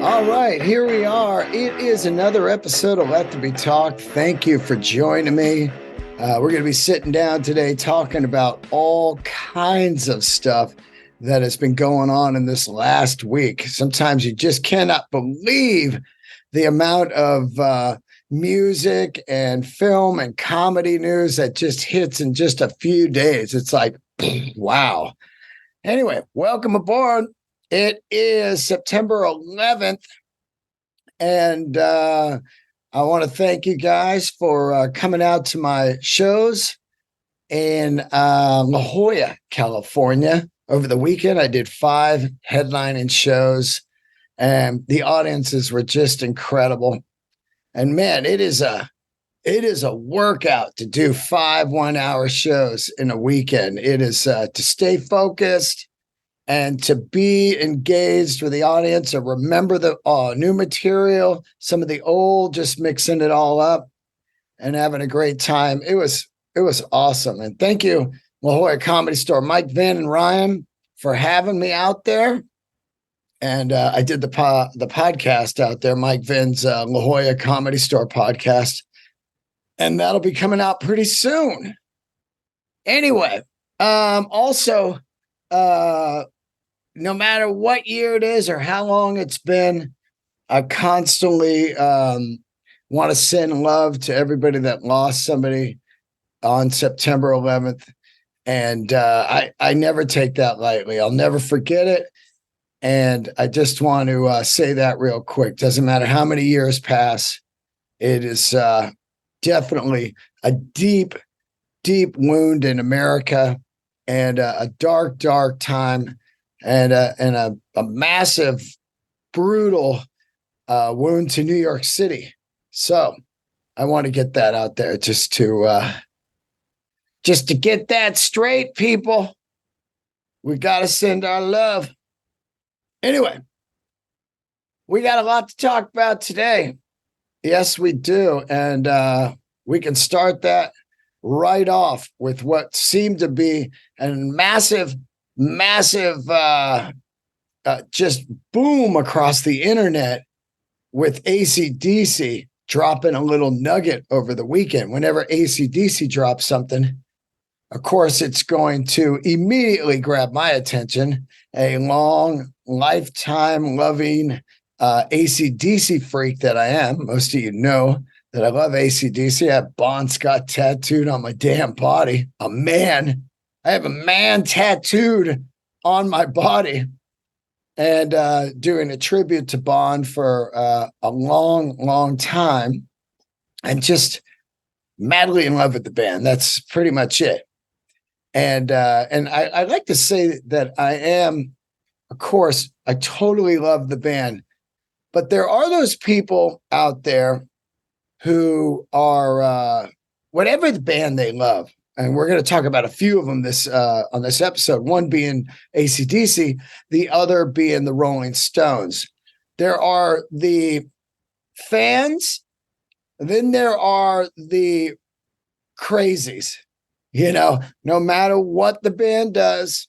All right, here we are. It is another episode of Let There Be Talk. Thank you for joining me. We're going to be sitting down today talking about all kinds of stuff that has been going on in this last week. Sometimes you just cannot believe the amount of music and film and comedy news that just hits in just a few days. It's like, wow. Anyway, welcome aboard. It is September 11th, and I want to thank you guys for coming out to my shows in La Jolla, California. Over the weekend, I did 5 headlining shows, and the audiences were just incredible. And man, it is a workout to do 5 1-hour shows in a weekend. It is to stay focused and to be engaged with the audience and remember the new material, some of the old, just mixing it all up and having a great time. It was awesome. And thank you, La Jolla Comedy Store, Mike, Vin, and Ryan, for having me out there. And I did the podcast out there, Mike Vin's La Jolla Comedy Store podcast. And that'll be coming out pretty soon. Anyway, also, no matter what year it is or how long it's been, I constantly want to send love to everybody that lost somebody on September 11th. And I never take that lightly. I'll never forget it. And I just want to say that real quick. Doesn't matter how many years pass. It is definitely a deep, deep wound in America and a dark, dark time. And a massive, brutal wound to New York City. So I want to get that out there just to get that straight, people. We got to send our love. Anyway, we got a lot to talk about today. Yes, we do. And we can start that right off with what seemed to be a massive just boom across the internet with AC/DC dropping a little nugget over the weekend. Whenever AC/DC drops something, of course, it's going to immediately grab my attention. A long lifetime loving AC/DC freak that I am. Most of you know that I love AC/DC. I have Bon Scott tattooed on my damn body. I have a man tattooed on my body, and doing a tribute to Bond for a long, long time, and just madly in love with the band. That's pretty much it. And I like to say that I am, of course, I totally love the band, but there are those people out there who are whatever the band they love. And we're going to talk about a few of them on this episode, one being AC/DC, the other being the Rolling Stones. There are the fans, then there are the crazies. You know, no matter what the band does,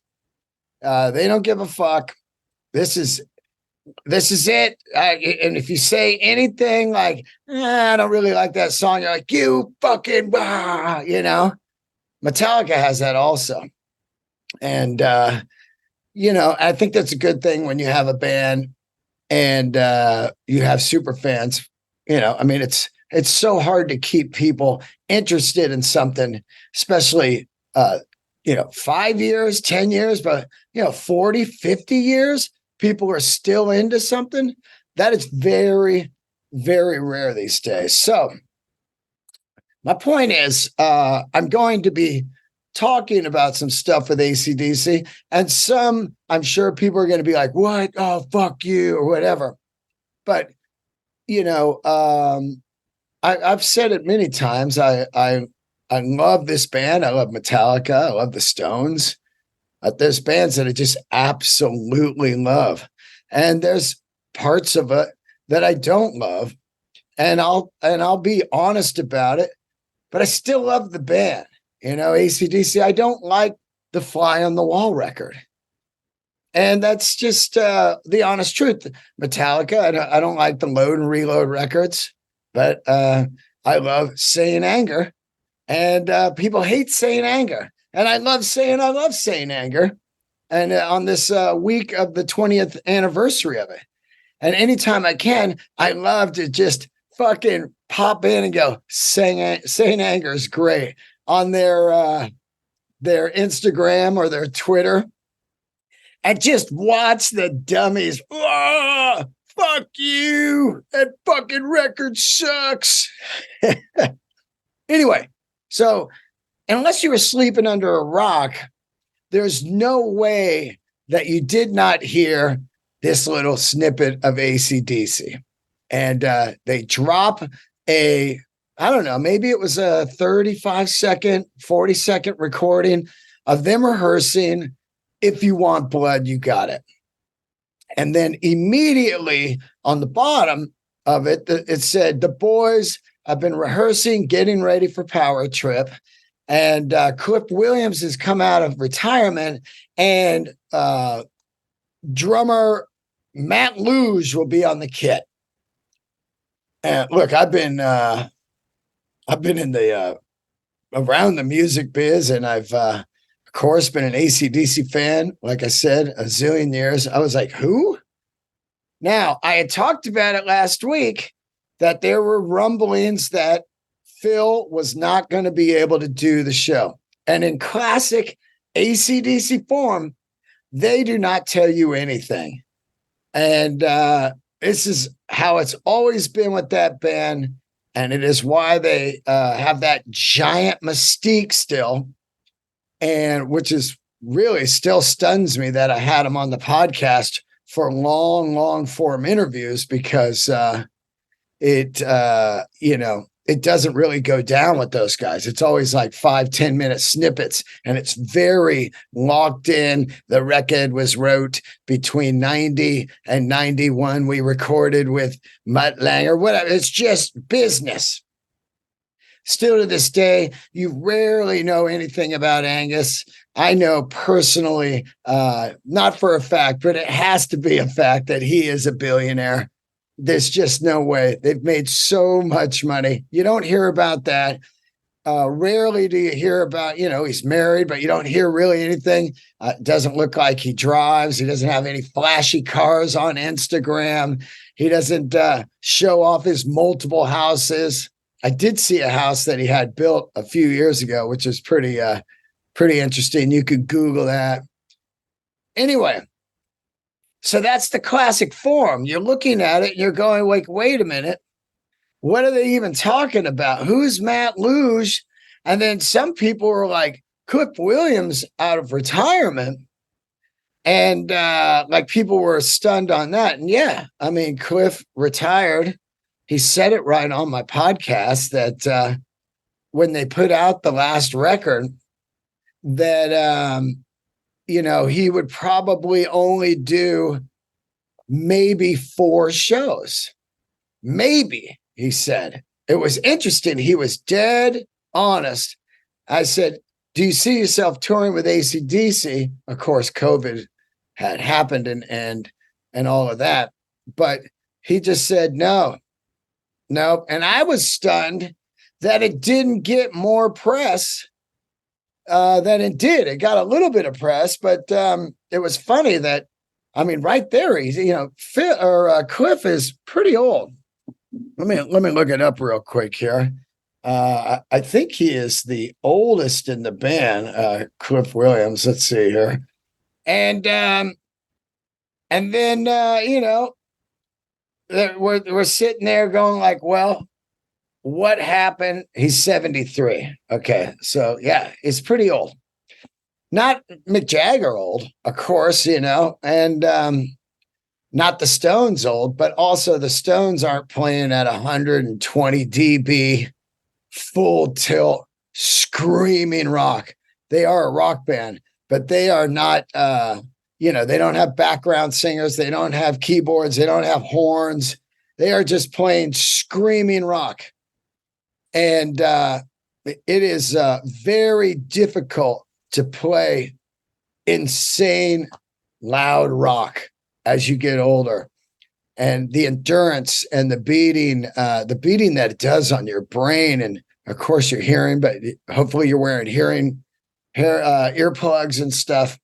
they don't give a fuck. This is it. And if you say anything like, I don't really like that song, you're like, you fucking, you know. Metallica has that also. And, I think that's a good thing when you have a band and you have super fans. I mean, it's so hard to keep people interested in something, especially, 5 years, 10 years, but, 40, 50 years, people are still into something. That is very, very rare these days. So, my point is, I'm going to be talking about some stuff with AC/DC, and some, I'm sure people are going to be like, what? Oh, fuck you, or whatever. But, I've said it many times. I love this band. I love Metallica. I love the Stones. There's bands that I just absolutely love. And there's parts of it that I don't love. And I'll be honest about it. But I still love the band, AC/DC. I don't like the Fly on the Wall record. And that's just the honest truth. Metallica, I don't like the Load and Reload records, but I love Saying Anger. And people hate Saying Anger. And I love Saying Anger. And on this week of the 20th anniversary of it. And anytime I can, I love to just fucking pop in and go, Saying Anger is great on their Instagram or their Twitter. And just watch the dummies. Oh, fuck you. That fucking record sucks. Anyway, so unless you were sleeping under a rock, there's no way that you did not hear this little snippet of AC/DC. And they drop I don't know, maybe it was a 35-second, 40-second recording of them rehearsing If You Want Blood, You Got It. And then immediately on the bottom of it, it said, the boys have been rehearsing, getting ready for PowerTrip. And Cliff Williams has come out of retirement, and drummer Matt Luge will be on the kit. And look, I've been in the around the music biz, and I've of course been an AC/DC fan, like I said, a zillion years. I was like, who? Now, I had talked about it last week that there were rumblings that Phil was not going to be able to do the show. And in classic AC/DC form, they do not tell you anything. And this is how it's always been with that band. And it is why they have that giant mystique still. And which is really still stuns me that I had him on the podcast for long form interviews, because it doesn't really go down with those guys. It's always like 5-10 minute snippets, and it's very locked in. The record was wrote between 90 and 91. We recorded with Mutt Lange, whatever. It's just business. Still to this day, you rarely know anything about Angus. I know personally, not for a fact, but it has to be a fact that he is a billionaire. There's just no way. They've made so much money. You don't hear about that. Rarely do you hear about, he's married, but you don't hear really anything. It doesn't look like he drives. He doesn't have any flashy cars on Instagram. He doesn't show off his multiple houses. I did see a house that he had built a few years ago, which is pretty interesting. You could Google that. Anyway, so that's the classic form. You're looking at it and you're going, like, wait a minute. What are they even talking about? Who's Matt Luge? And then some people were like, Cliff Williams out of retirement. And like people were stunned on that. And yeah, I mean, Cliff retired. He said it right on my podcast that when they put out the last record, that, he would probably only do maybe 4 shows. Maybe, he said. It was interesting. He was dead honest. I said, do you see yourself touring with AC/DC? Of course, COVID had happened and all of that. But he just said, no. And I was stunned that it didn't get more press than it did. It got a little bit of press, but it was funny that, I mean, right there, he's, Cliff is pretty old. Let me look it up real quick here. I think he is the oldest in the band, Cliff Williams. Let's see here. And then, we're sitting there going like, well, what happened? He's 73. Okay. So yeah, he's pretty old. Not Mick Jagger old, of course, and not the Stones old, but also the Stones aren't playing at 120 dB, full tilt, screaming rock. They are a rock band, but they are not, they don't have background singers. They don't have keyboards. They don't have horns. They are just playing screaming rock. And it is very difficult to play insane loud rock as you get older. And the endurance and the beating that it does on your brain, and of course your hearing, but hopefully you're wearing earplugs and stuff.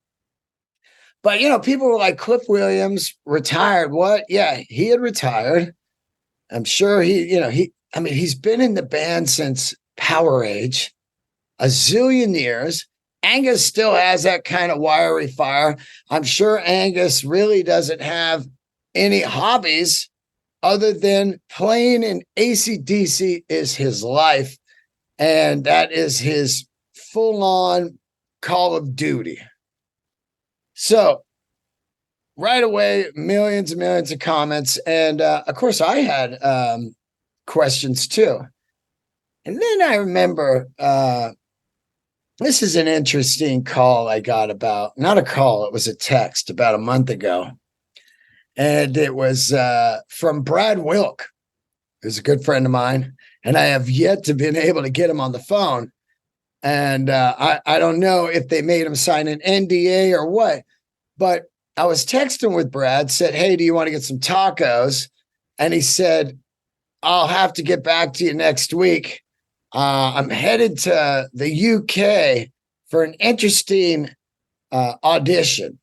But people were like, Cliff Williams retired. What? Yeah, he had retired. I'm sure he's been in the band since Power Age, a zillion years. Angus still has that kind of wiry fire. I'm sure Angus really doesn't have any hobbies other than playing in AC/DC is his life. And that is his full-on Call of Duty. So right away, millions and millions of comments. And of course, I had questions too. And then I remember this is an interesting call I got about, not a call, it was a text about a month ago. And it was from Brad Wilk, who's a good friend of mine. And I have yet to been able to get him on the phone. And I don't know if they made him sign an NDA or what, but I was texting with Brad, said, hey, do you want to get some tacos? And he said, I'll have to get back to you next week. I'm headed to the UK for an interesting audition.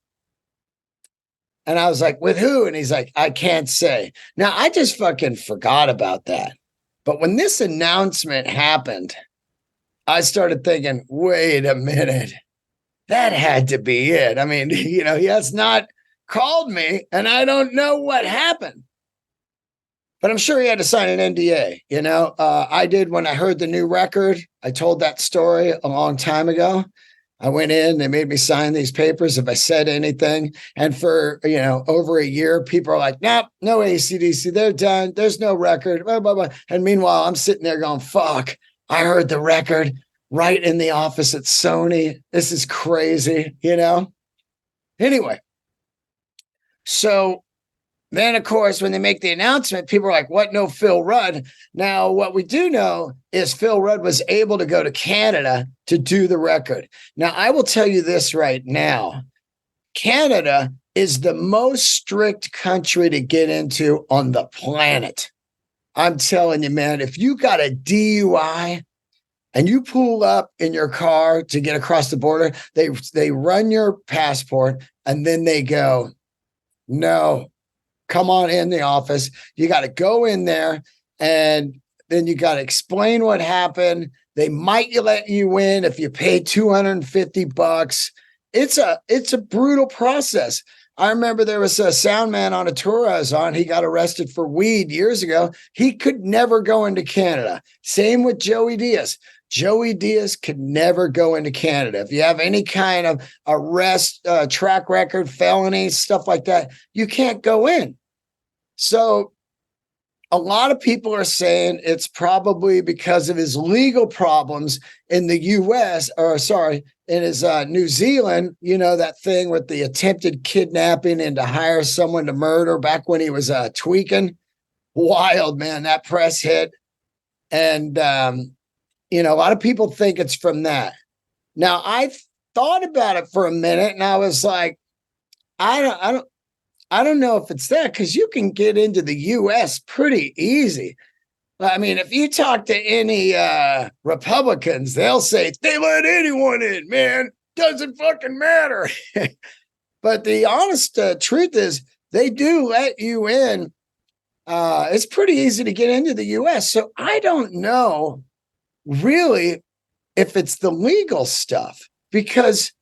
And I was like, with who? And he's like, I can't say. Now, I just fucking forgot about that. But when this announcement happened, I started thinking, wait a minute. That had to be it. I mean, he has not called me and I don't know what happened. But I'm sure he had to sign an NDA. I did when I heard the new record. I told that story a long time ago. I went in, they made me sign these papers if I said anything. And for, over a year, people are like, nope, no AC/DC, they're done. There's no record, blah, blah, blah. And meanwhile, I'm sitting there going, fuck, I heard the record right in the office at Sony. This is crazy, Anyway, so then, of course, when they make the announcement, people are like, what? No, Phil Rudd. Now, what we do know is Phil Rudd was able to go to Canada to do the record. Now, I will tell you this right now. Canada is the most strict country to get into on the planet. I'm telling you, man, if you got a DUI and you pull up in your car to get across the border, they run your passport and then they go, no, come on in the office. You got to go in there and then you got to explain what happened. They might let you in if you pay $250. It's a brutal process. I remember there was a sound man on a tour I was on. He got arrested for weed years ago. He could never go into Canada. Same with Joey Diaz. Joey Diaz could never go into Canada. If you have any kind of arrest, track record, felonies, stuff like that, you can't go in. So a lot of people are saying it's probably because of his legal problems in the in his New Zealand, that thing with the attempted kidnapping and to hire someone to murder back when he was tweaking. Wild, man, that press hit. And, a lot of people think it's from that. Now, I thought about it for a minute and I was like, I don't know if it's that, because you can get into the U.S. pretty easy. I mean, if you talk to any Republicans, they'll say, they let anyone in, man. Doesn't fucking matter. But the honest truth is they do let you in. It's pretty easy to get into the U.S. So I don't know really if it's the legal stuff, because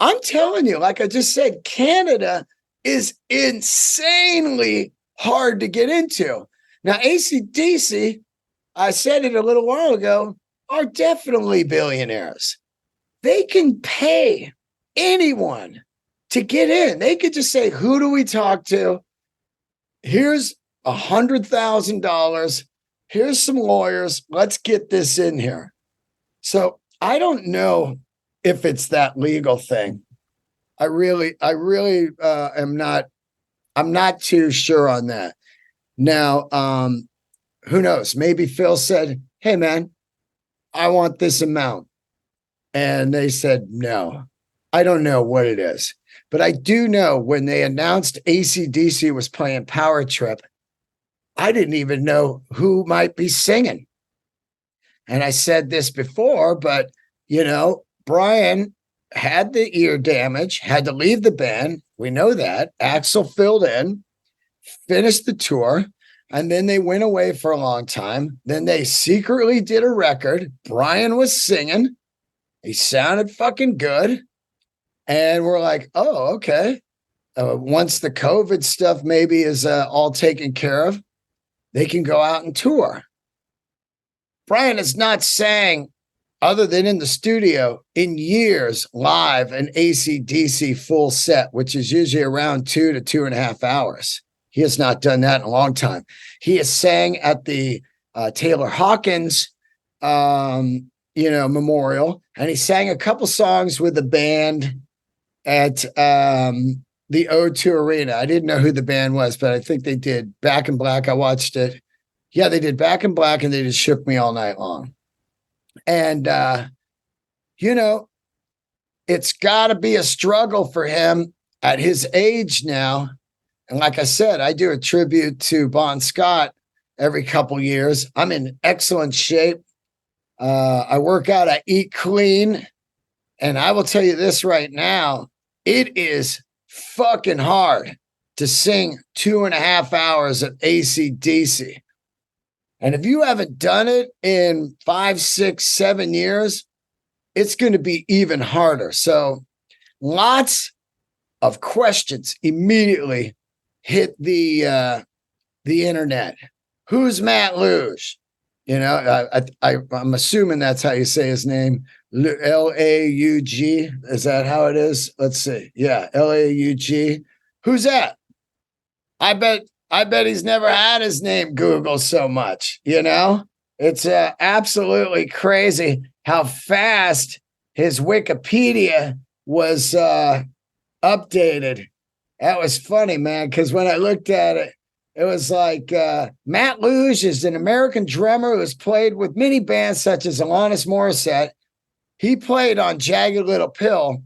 I'm telling you, like I just said, Canada is insanely hard to get into. Now, AC/DC, I said it a little while ago, are definitely billionaires. They can pay anyone to get in. They could just say, who do we talk to? Here's $100,000. Here's some lawyers. Let's get this in here. So I don't know if it's that legal thing. I really am not. I'm not too sure on that. Now, who knows? Maybe Phil said, hey, man, I want this amount. And they said, no, I don't know what it is. But I do know when they announced AC/DC was playing PowerTrip, I didn't even know who might be singing. And I said this before, but, Brian had the ear damage, had to leave the band. We know that. Axl filled in, finished the tour, and then they went away for a long time. Then they secretly did a record. Brian was singing. He sounded fucking good. And we're like, oh, okay. Once the COVID stuff maybe is all taken care of, they can go out and tour. Brian has not sang, other than in the studio, in years live an AC/DC full set, which is usually around 2 to 2.5 hours. He has not done that in a long time. He has sang at the Taylor Hawkins, memorial, and he sang a couple songs with the band at the O2 Arena. I didn't know who the band was, but I think they did Back in Black. I watched it. Yeah, they did Back in Black, and they just shook me all night long. And, it's got to be a struggle for him at his age now. And like I said, I do a tribute to Bon Scott every couple years. I'm in excellent shape. I work out, I eat clean. And I will tell you this right now, it is fucking hard to sing 2.5 hours of AC/DC. And if you haven't done it in 5, 6, 7 years, it's going to be even harder. So lots of questions immediately hit the internet. Who's Matt Luge? I'm assuming that's how you say his name. L-A-U-G. Is that how it is? Let's see. Yeah, L-A-U-G. Who's that? I bet he's never had his name Googled so much. It's absolutely crazy how fast his Wikipedia was updated. That was funny, man, because when I looked at it, it was like Matt Luge is an American drummer who has played with many bands such as Alanis Morissette. He played on Jagged Little Pill,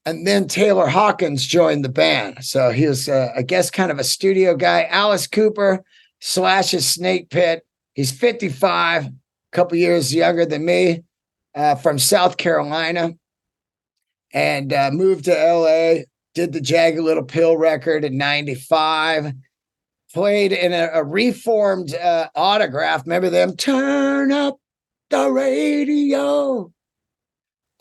and then Taylor Hawkins joined the band. So he was, I guess, kind of a studio guy. Alice Cooper / Snake Pit. He's 55, a couple years younger than me, from South Carolina, and moved to LA, did the Jagged Little Pill record in 95. Played in a reformed Autograph. Remember them? Turn up the radio.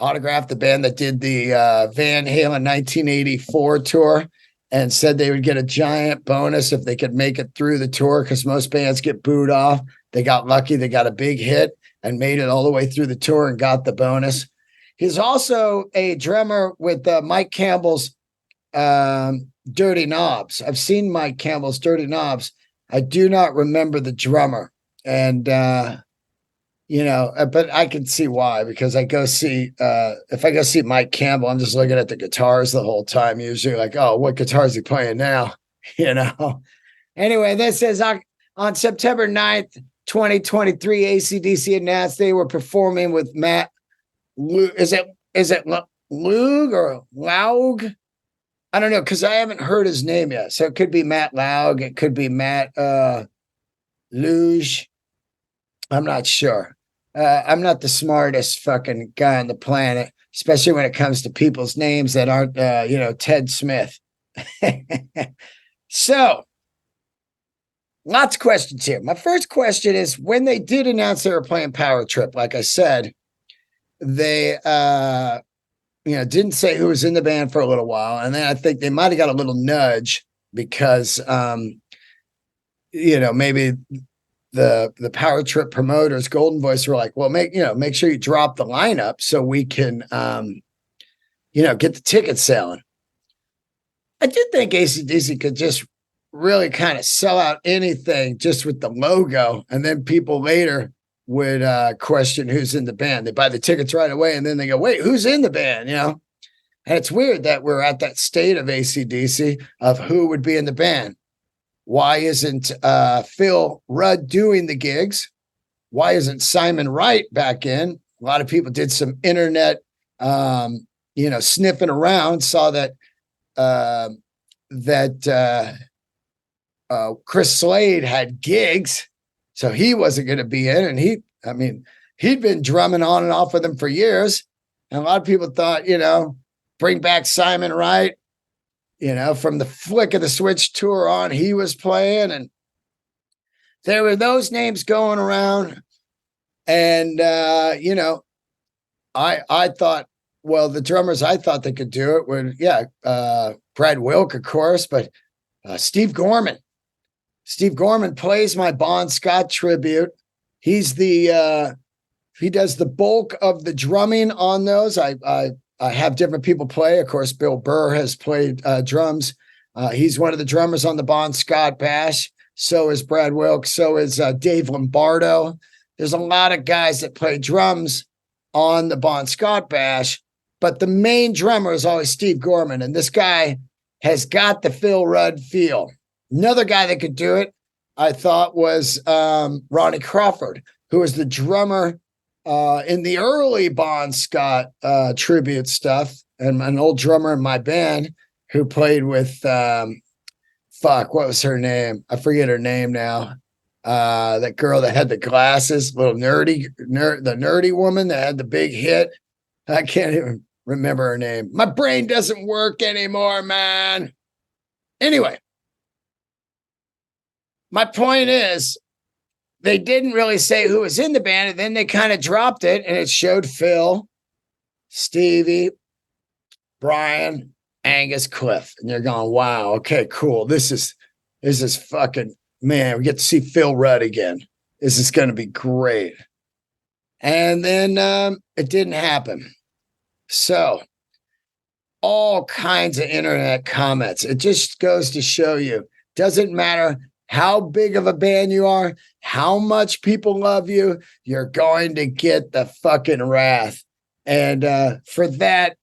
Autograph, the band that did the Van Halen 1984 tour, and said they would get a giant bonus if they could make it through the tour, because most bands get booed off. They got lucky. They got a big hit and made it all the way through the tour and got the bonus. He's also a drummer with Mike Campbell's Dirty Knobs. I've seen Mike Campbell's Dirty Knobs. I do not remember the drummer. And, but I can see why, because I go see, if I go see Mike Campbell, I'm just looking at the guitars the whole time, usually like, oh, what guitar is he playing now? Anyway, this is on September 9th, 2023, AC/DC announced they were performing with Matt. Is it Loog or Laug? I don't know, because I haven't heard his name yet. So it could be Matt Laug. It could be Matt Luge. I'm not sure. I'm not the smartest fucking guy on the planet, especially when it comes to people's names that aren't, Ted Smith. So, lots of questions here. My first question is, when they did announce they were playing PowerTrip, like I said, they didn't say who was in the band for a little while. And then I think they might have got a little nudge because, maybe the PowerTrip promoters, Golden Voice, were like, well, make sure you drop the lineup so we can, get the tickets selling. I did think AC/DC could just really kind of sell out anything just with the logo. And then people later would question who's in the band. They buy the tickets right away, and then they go, wait, who's in the band? And it's weird that we're at that state of AC/DC of who would be in the band. Why isn't Phil Rudd doing the gigs? Why isn't Simon Wright back in? A lot of people did some internet, sniffing around, saw that that Chris Slade had gigs, so he wasn't going to be in. And he'd been drumming on and off with him for years. And a lot of people thought, bring back Simon Wright, from the Flick of the Switch tour on, he was playing, and there were those names going around. And, I thought, well, the drummers I thought they could do it were, Brad Wilk, of course, but Steve Gorman. Steve Gorman plays my Bon Scott tribute. He does the bulk of the drumming on those. I have different people play. Of course, Bill Burr has played drums. He's one of the drummers on the Bon Scott Bash. So is Brad Wilk. So is Dave Lombardo. There's a lot of guys that play drums on the Bon Scott Bash, but the main drummer is always Steve Gorman. And this guy has got the Phil Rudd feel. Another guy that could do it, I thought, was Ronnie Crawford, who was the drummer in the early Bon Scott tribute stuff, and an old drummer in my band who played with, what was her name? I forget her name now. That girl that had the glasses, little the nerdy woman that had the big hit. I can't even remember her name. My brain doesn't work anymore, man. Anyway, my point is, they didn't really say who was in the band, and then they kind of dropped it, and it showed Phil, Stevie, Brian, Angus, Cliff. And you're going, wow, okay, cool. This is fucking, man, we get to see Phil Rudd again. This is going to be great. And then it didn't happen. So all kinds of internet comments. It just goes to show you, doesn't matter how big of a band you are, how much people love you, you're going to get the fucking wrath. And for that,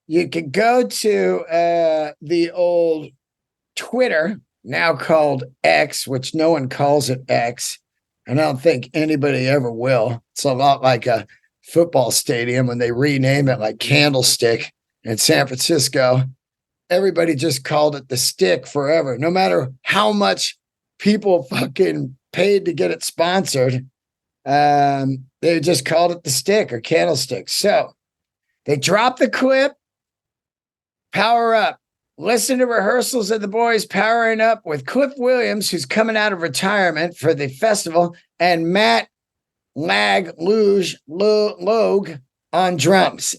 you can go to the old Twitter, now called X, which no one calls it X, and I don't think anybody ever will. It's a lot like a football stadium when they rename it, like Candlestick in San Francisco. Everybody just called it the Stick forever, no matter how much people fucking paid to get it sponsored. They just called it the Stick or Candlestick. So they dropped the clip. Power Up. Listen to rehearsals of the boys powering up with Cliff Williams, who's coming out of retirement for the festival, and Matt Logue on drums.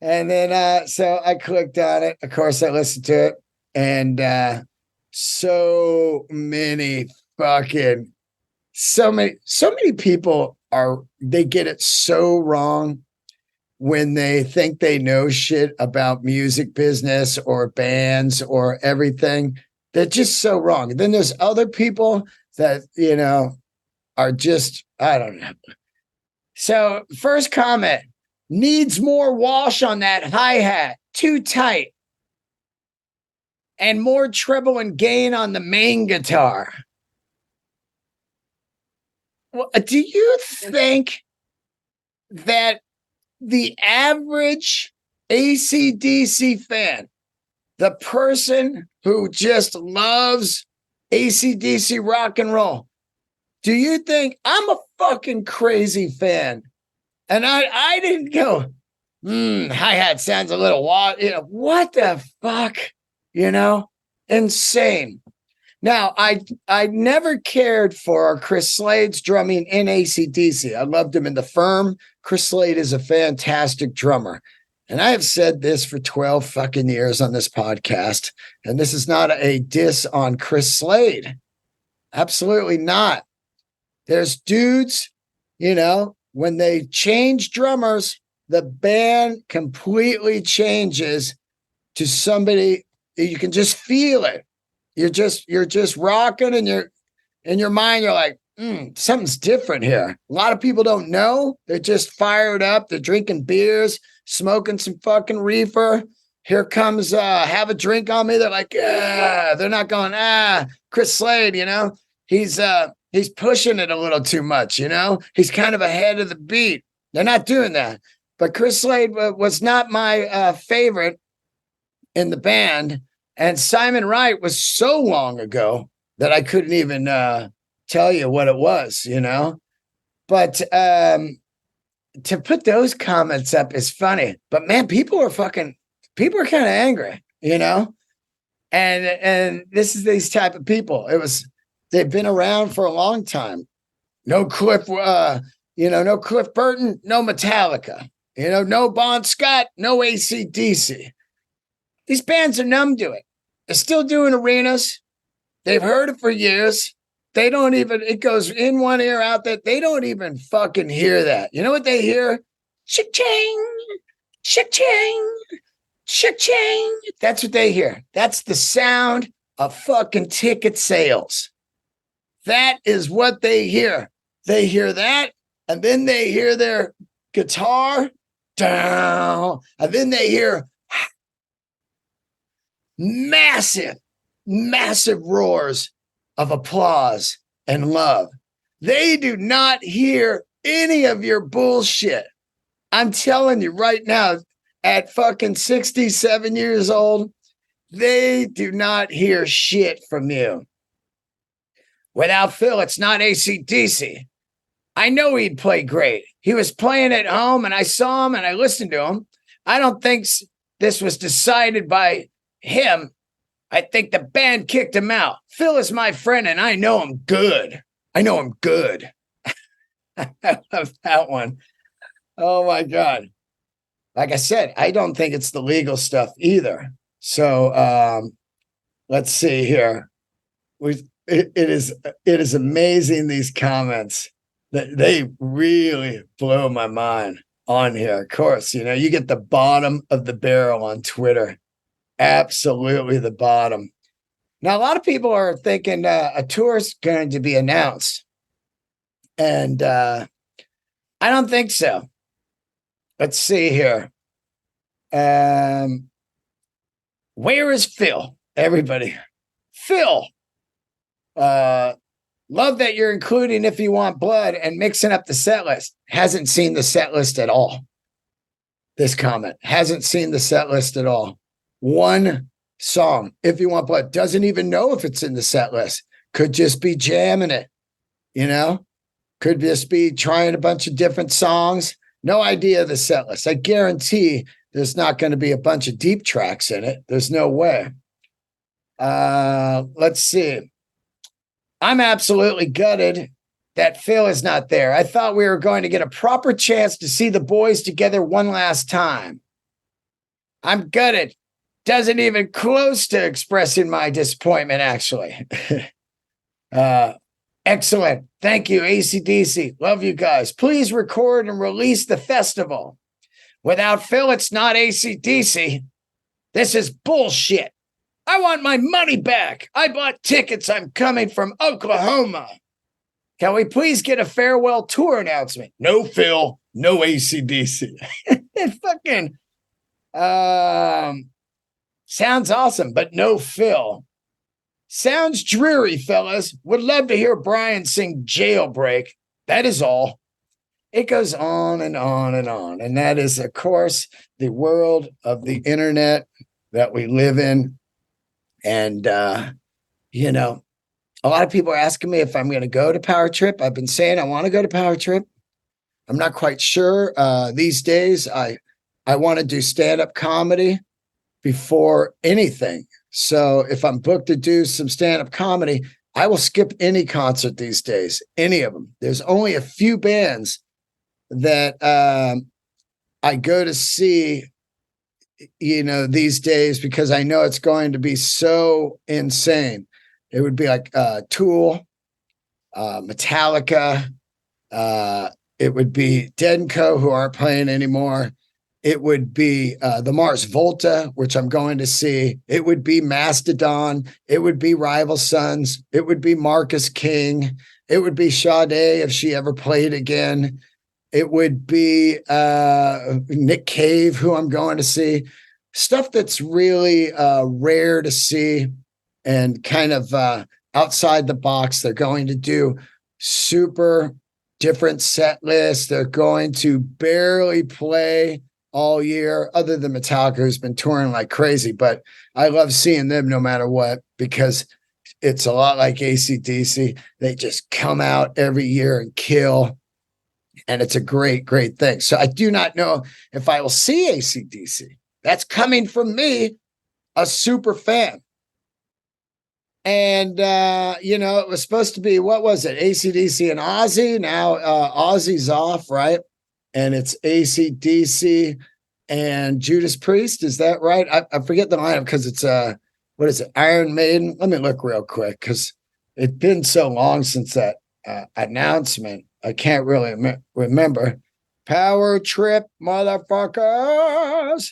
And then so I clicked on it. Of course, I listened to it, and so many people they get it so wrong when they think they know shit about music business or bands or everything. They're just so wrong. And then there's other people that, are just, I don't know. So first comment, needs more wash on that hi-hat, too tight. And more treble and gain on the main guitar. Well, do you think that the average AC/DC fan, the person who just loves AC/DC rock and roll, do you think I'm a fucking crazy fan? And I didn't go, hi-hat sounds a little wild. What the fuck? Insane. Now, I never cared for Chris Slade's drumming in AC/DC. I loved him in The Firm. Chris Slade is a fantastic drummer. And I have said this for 12 fucking years on this podcast. And this is not a diss on Chris Slade. Absolutely not. There's dudes, when they change drummers, the band completely changes to somebody. You can just feel it. You're just rocking, and you're in your mind, you're like, something's different here. A lot of people don't know. They're just fired up. They're drinking beers, smoking some fucking reefer. Here comes have a drink on me. They're like, yeah. They're not going, Chris Slade, he's pushing it a little too much, He's kind of ahead of the beat. They're not doing that. But Chris Slade was not my favorite. in the band. And Simon Wright was so long ago that I couldn't even tell you what it was, you know? But to put those comments up is funny. But man, people are kind of angry, you know? And this is these type of people. They've been around for a long time. No Cliff, no Cliff Burton, no Metallica, no Bon Scott, no AC/DC. These bands are numb to it. They're still doing arenas. They've heard it for years. They don't even, it goes in one ear, out that. They don't even fucking hear that. You know what they hear? Cha-ching, cha-ching, cha-ching. That's what they hear. That's the sound of fucking ticket sales. That is what they hear. They hear that, and then they hear their guitar down, and then they hear massive, massive roars of applause and love. They do not hear any of your bullshit. I'm telling you right now, at fucking 67 years old, they do not hear shit from you. Without Phil, it's not AC/DC. I know he'd play great. He was playing at home, and I saw him, and I listened to him. I don't think this was decided by him. I think the band kicked him out. Phil is my friend, and I know him good. I love that one. Oh, my God. Like I said, I don't think it's the legal stuff either. So let's see here. It is amazing, these comments. They really blow my mind on here. Of course, you get the bottom of the barrel on Twitter. Absolutely the bottom. Now, a lot of people are thinking a tour is going to be announced. And I don't think so. Let's see here. Where is Phil? Everybody. Phil. Love that you're including If You Want Blood and mixing up the set list. Hasn't seen the set list at all. This comment. Hasn't seen the set list at all. One song, If You Want Blood. Doesn't even know if it's in the set list. Could just be jamming it. Could just be trying a bunch of different songs. No idea of the set list. I guarantee there's not going to be a bunch of deep tracks in it. There's no way. Let's see. I'm absolutely gutted that Phil is not there. I thought we were going to get a proper chance to see the boys together one last time. I'm gutted. Doesn't even close to expressing my disappointment, actually. Excellent. Thank you, AC/DC. Love you guys. Please record and release the festival. Without Phil, it's not AC/DC. This is bullshit. I want my money back. I bought tickets. I'm coming from Oklahoma. Can we please get a farewell tour announcement? No Phil, no AC/DC. It fucking sounds awesome, but no Phil. Sounds dreary, fellas. Would love to hear Brian sing Jailbreak. That is all. It goes on and on and on. And that is, of course, the world of the internet that we live in. And, a lot of people are asking me if I'm going to go to PowerTrip. I've been saying I want to go to PowerTrip. I'm not quite sure. These days, I want to do stand-up comedy before anything. So if I'm booked to do some stand-up comedy, I will skip any concert these days, any of them. There's only a few bands that I go to see these days because I know it's going to be so insane. It would be like Tool, Metallica. It would be Dead & Co., who aren't playing anymore. It would be the Mars Volta, which I'm going to see. It would be Mastodon. It would be Rival Sons. It would be Marcus King. It would be Sade if she ever played again. It would be Nick Cave, who I'm going to see. Stuff that's really rare to see and kind of outside the box. They're going to do super different set lists. They're going to barely play all year, other than Metallica, who's been touring like crazy. But I love seeing them no matter what, because it's a lot like AC/DC. They just come out every year and kill. And it's a great, great thing. So I do not know if I will see AC/DC. That's coming from me, a super fan. And, it was supposed to be, what was it? AC/DC and Ozzy. Now Ozzy's off, right? And it's AC/DC and Judas Priest. Is that right? I forget the lineup because it's, what is it? Iron Maiden. Let me look real quick because it's been so long since that announcement. I can't really remember. PowerTrip, motherfuckers.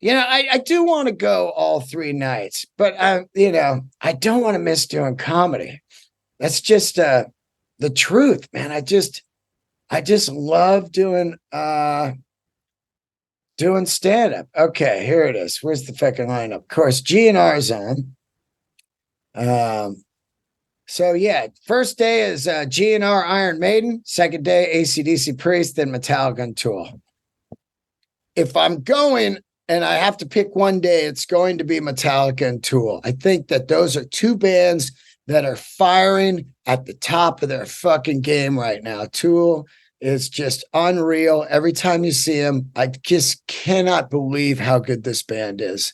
I do want to go all 3 nights, but I don't want to miss doing comedy. That's just the truth, man. I just love doing stand-up. Okay, here it is. Where's the fucking lineup? Of course, GNR's on. So yeah, first day is GNR Iron Maiden, second day AC/DC Priest, then Metallica and Tool. If I'm going and I have to pick one day, it's going to be Metallica and Tool. I think that those are 2 bands that are firing at the top of their fucking game right now. Tool is just unreal. Every time you see them, I just cannot believe how good this band is.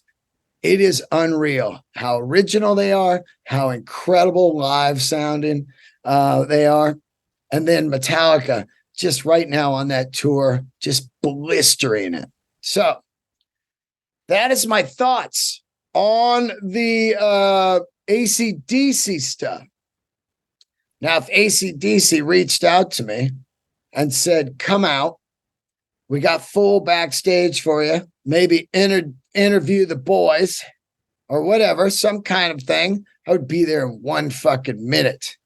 It is unreal how original they are, how incredible live sounding they are. And then Metallica, just right now on that tour, just blistering it. So that is my thoughts on the AC/DC stuff. Now, if AC/DC reached out to me and said, come out, we got full backstage for you, maybe interview the boys or whatever, some kind of thing, I would be there in 1 fucking minute.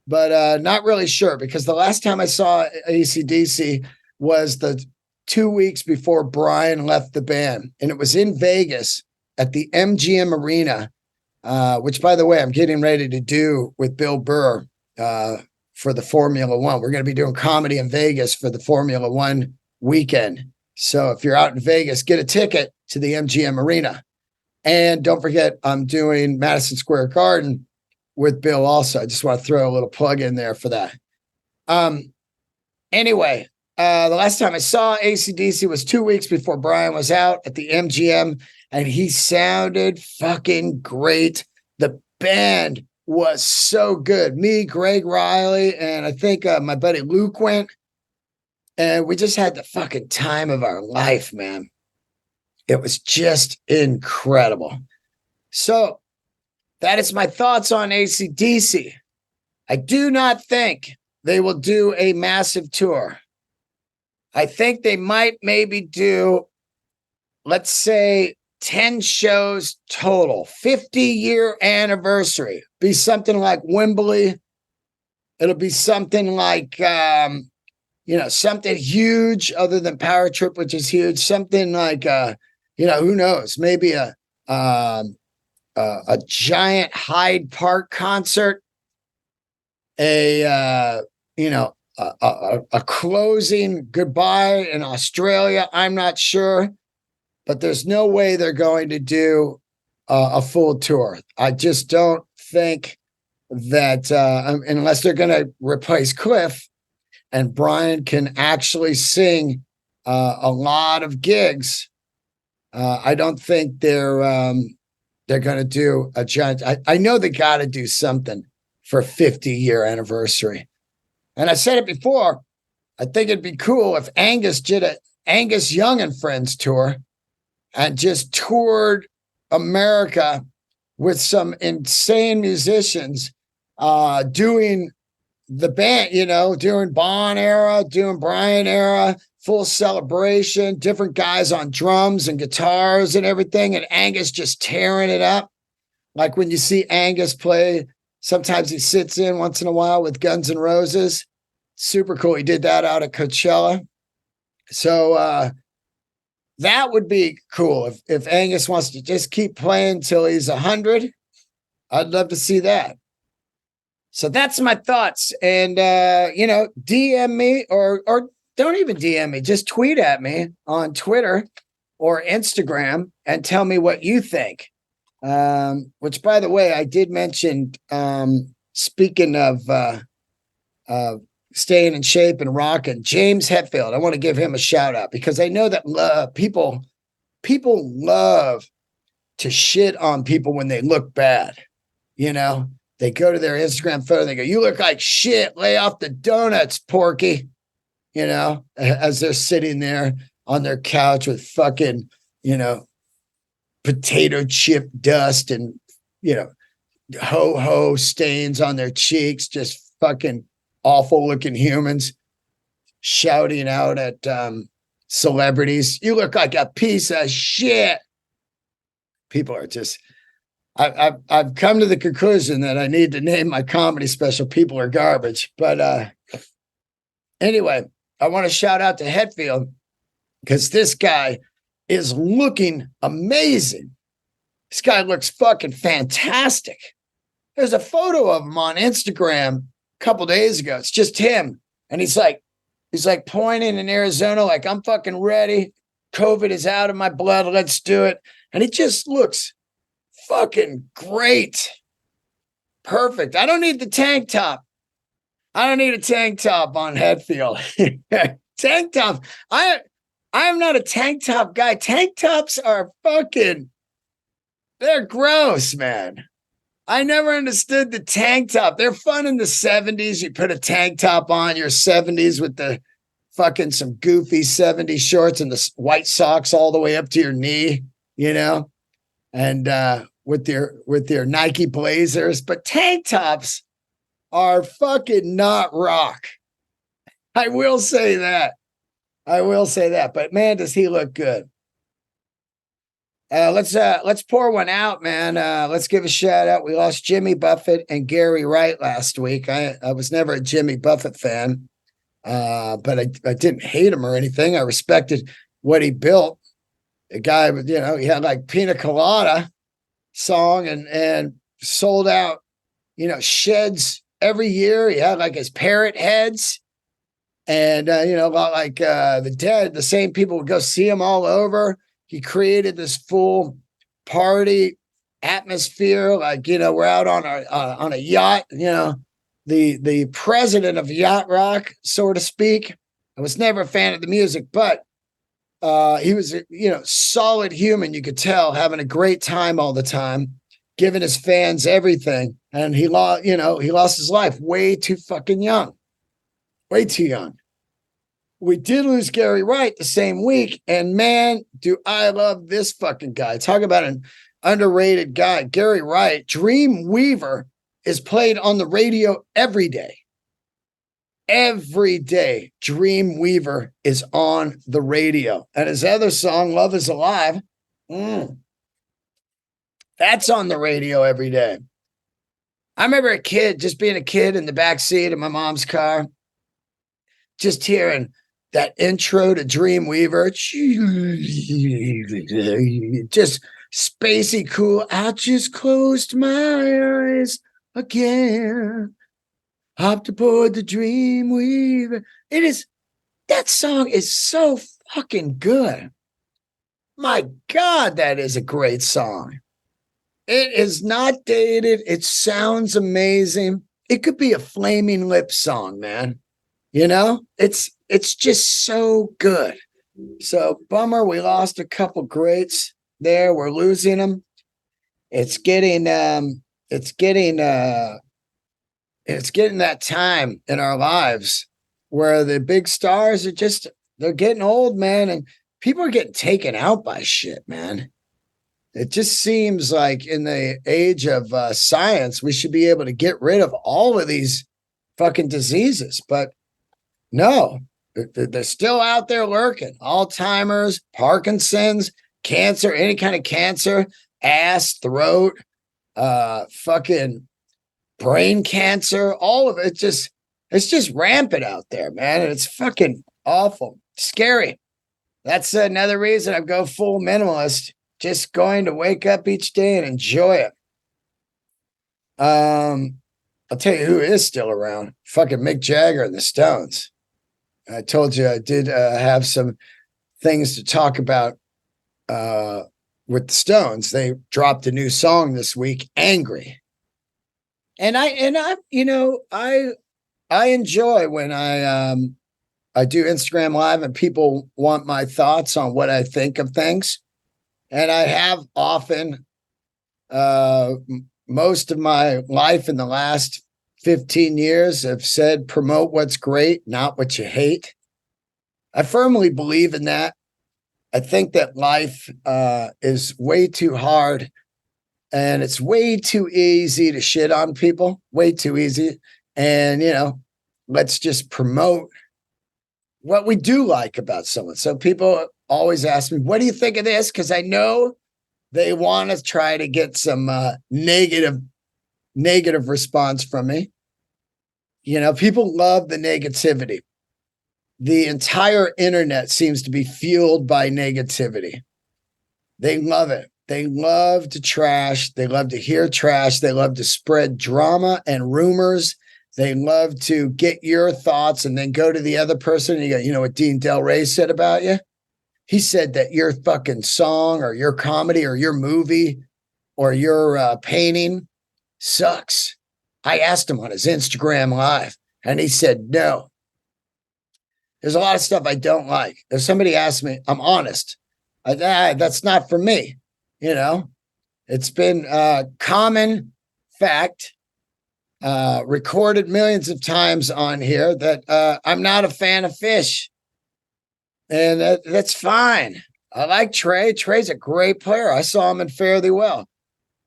But not really sure, because the last time I saw AC/DC was the 2 weeks before Brian left the band, and it was in Vegas at the MGM Arena, which, by the way, I'm getting ready to do with Bill Burr for the Formula One. We're going to be doing comedy in Vegas for the Formula One weekend. So if you're out in Vegas, get a ticket to the MGM Arena. And don't forget, I'm doing Madison Square Garden with Bill also. I just want to throw a little plug in there for that. Anyway, the last time I saw AC/DC was 2 weeks before Brian was out at the MGM, and he sounded fucking great. The band was so good. Me, Greg Riley, and I think my buddy Luke went, and we just had the fucking time of our life, man. It was just incredible. So that is my thoughts on AC/DC. I do not think they will do a massive tour. I think they might maybe do, let's say, 10 shows total, 50-year anniversary. Be something like Wembley. It'll be something like, something huge other than PowerTrip, which is huge. Something like, who knows? Maybe a giant Hyde Park concert, a closing goodbye in Australia. I'm not sure, but there's no way they're going to do a full tour. I just don't think that unless they're going to replace Cliff and Brian can actually sing a lot of gigs, I don't think they're going to do a giant. I know they got to do something for 50-year anniversary. And I said it before, I think it'd be cool if Angus did a Angus Young and Friends tour and just toured America with some insane musicians doing the band, doing Bon era, doing Brian era, full celebration, different guys on drums and guitars and everything, and Angus just tearing it up. Like when you see Angus play, sometimes he sits in once in a while with Guns N' Roses. Super cool. He did that out at Coachella. So that would be cool. If Angus wants to just keep playing till he's 100, I'd love to see that. So that's my thoughts. And, DM me or don't even DM me. Just tweet at me on Twitter or Instagram and tell me what you think. Which, by the way, I did mention, speaking of staying in shape and rocking, James Hetfield. I want to give him a shout out because I know that people love to shit on people when they look bad. You know, they go to their Instagram photo, they go, "You look like shit. Lay off the donuts, Porky." You know, as they're sitting there on their couch with fucking, you know, potato chip dust and, you know, ho stains on their cheeks, just fucking awful looking humans shouting out at celebrities. "You look like a piece of shit." People are just, I've come to the conclusion that I need to name my comedy special "People Are Garbage." But anyway, I want to shout out to Hetfield because this guy is looking amazing. This guy looks fucking fantastic. There's a photo of him on Instagram a couple days ago. It's just him. And he's like pointing in Arizona, like, "I'm fucking ready. COVID is out of my blood. Let's do it." And he just looks fucking great. Perfect. I don't need the tank top. I don't need a tank top on Hetfield. Tank top. I am not a tank top guy. Tank tops are fucking, they're gross, man. I never understood the tank top. They're fun in the 70s. You put a tank top on your 70s with the fucking some goofy 70s shorts and the white socks all the way up to your knee, you know, and with your Nike Blazers. But tank tops are fucking not rock. I will say that. But man, does he look good. Let's pour one out, man. Let's give a shout out. We lost Jimmy Buffett and Gary Wright last week. I was never a Jimmy Buffett fan, but I didn't hate him or anything. I respected what he built. The guy, you know, he had like Pina Colada song and sold out, you know, sheds every year. He had like his parrot heads. And, you know, about like the Dead, the same people would go see him all over. He created this full party atmosphere. Like, you know, we're out on a yacht, you know, the president of yacht rock, so to speak. I was never a fan of the music, but he was, you know, solid human. You could tell, having a great time all the time, giving his fans everything. And he lost his life way too fucking young. Way too young. We did lose Gary Wright the same week, and man, do I love this fucking guy. Talk about an underrated guy. Gary Wright, Dream Weaver, is played on the radio every day. Every day, Dream Weaver is on the radio. And his other song, Love Is Alive, that's on the radio every day. I remember just being a kid in the backseat of my mom's car, just hearing that intro to Dream Weaver, just spacey cool. I just closed my eyes again, hopped aboard the Dream Weaver. That song is so fucking good. My God, that is a great song. It is not dated. It sounds amazing. It could be a Flaming Lips song, man. You know, it's just so good. So bummer, we lost a couple greats there. We're losing them. It's getting that time in our lives where the big stars they're getting old, man, and people are getting taken out by shit, man. It just seems like in the age of science, we should be able to get rid of all of these fucking diseases, but no, they're still out there lurking. Alzheimer's, Parkinson's, cancer, any kind of cancer, ass, throat, fucking brain cancer, all of it. It's just rampant out there, man. And it's fucking awful, scary. That's another reason I go full minimalist. Just going to wake up each day and enjoy it. I'll tell you who is still around. Fucking Mick Jagger and the Stones. I told you I did have some things to talk about with the Stones. They dropped a new song this week, Angry. And I enjoy when I do Instagram Live and people want my thoughts on what I think of things. And I have often, most of my life in the last 15 years have said, promote what's great, not what you hate. I firmly believe in that. I think that life is way too hard and it's way too easy to shit on people, way too easy. And, let's just promote what we do like about someone. So people always ask me, what do you think of this? Because I know they want to try to get some negative response from me. People love the negativity. The entire internet seems to be fueled by negativity. They love it. They love to trash. They love to hear trash. They love to spread drama and rumors. They love to get your thoughts and then go to the other person and you go, you know what Dean Del Rey said about you? He said that your fucking song or your comedy or your movie or your painting sucks. I asked him on his Instagram Live and he said, no. There's a lot of stuff I don't like. If somebody asks me, I'm honest. That's not for me. It's been common fact, recorded millions of times on here that I'm not a fan of Fish. And that's fine. I like Trey. Trey's a great player. I saw him in Fare Thee Well.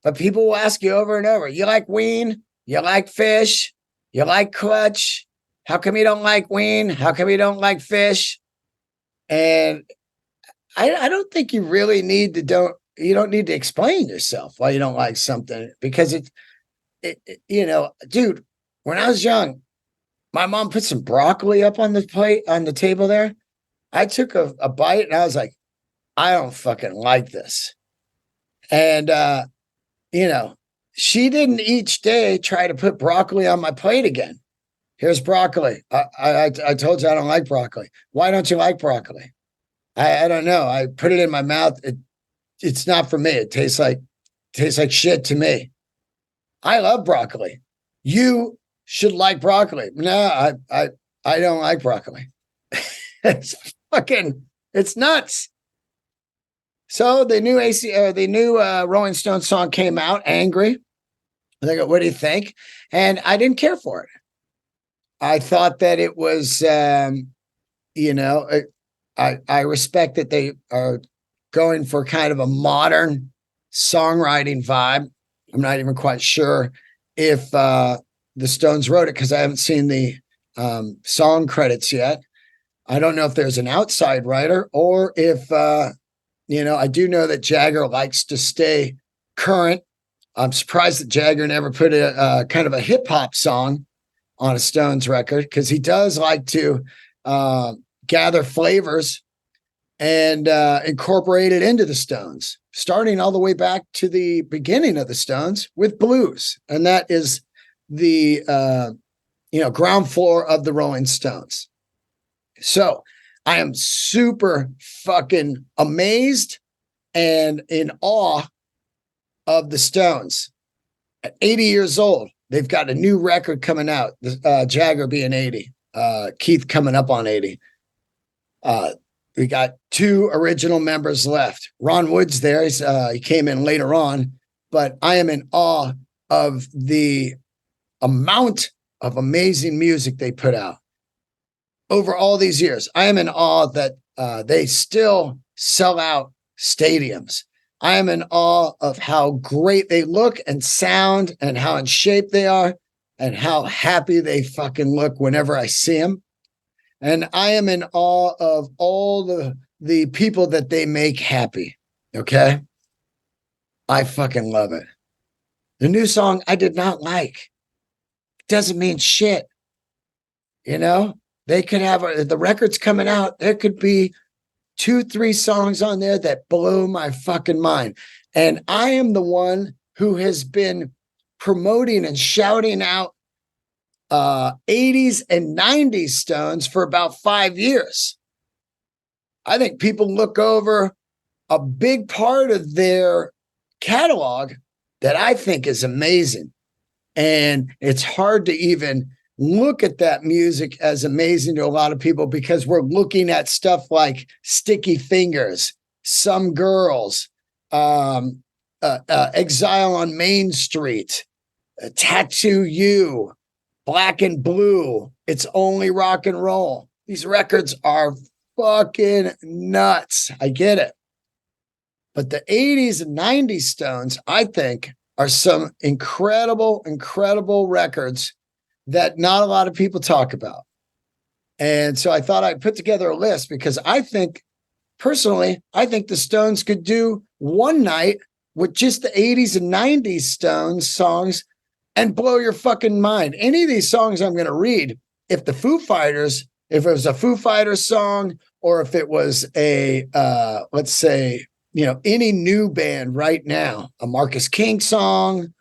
But people will ask you over and over, you like Ween? You like Fish? You like Clutch? How come you don't like Ween? How come you don't like Fish? And I don't think you really need to you don't need to explain yourself why you don't like something because dude, when I was young, my mom put some broccoli up on the plate on the table there. I took a bite and I was like, I don't fucking like this. And, she didn't each day try to put broccoli on my plate again. Here's broccoli. I told you I don't like broccoli. Why don't you like broccoli? I don't know. I put it in my mouth. It's not for me. It tastes like shit to me. I love broccoli. You should like broccoli. No, I don't like broccoli. It's nuts. So the new Rolling Stones song came out, Angry. They go, what do you think? And I didn't care for it. I thought that it was, I respect that they are going for kind of a modern songwriting vibe. I'm not even quite sure if the Stones wrote it because I haven't seen the song credits yet. I don't know if there's an outside writer or if, I do know that Jagger likes to stay current. I'm surprised that Jagger never put a kind of a hip hop song on a Stones record because he does like to gather flavors and incorporate it into the Stones, starting all the way back to the beginning of the Stones with blues. And that is the, ground floor of the Rolling Stones. So I am super fucking amazed and in awe of the Stones. At 80 years old, they've got a new record coming out, Jagger being 80, Keith coming up on 80. We got 2 original members left. Ron Wood's there. He came in later on, but I am in awe of the amount of amazing music they put out over all these years. I am in awe that they still sell out stadiums. I am in awe of how great they look and sound and how in shape they are and how happy they fucking look whenever I see them. And I am in awe of all the people that they make happy. Okay. I fucking love it. The new song I did not like. Doesn't mean shit. They could have the records coming out. There could be 2-3 songs on there that blew my fucking mind. And I am the one who has been promoting and shouting out 80s and 90s Stones for about 5 years. I think people look over a big part of their catalog that I think is amazing. And it's hard to even look at that music as amazing to a lot of people because we're looking at stuff like Sticky Fingers, Some Girls, Exile on Main Street, Tattoo You, Black and Blue, It's Only Rock and Roll. These records are fucking nuts. I get it. But the 80s and 90s Stones, I think, are some incredible, incredible records that not a lot of people talk about. And so I thought I'd put together a list because I think, personally, I think the Stones could do one night with just the 80s and 90s Stones songs and blow your fucking mind. Any of these songs I'm going to read, if it was a Foo Fighters song, or if it was a, let's say, any new band right now, a Marcus King song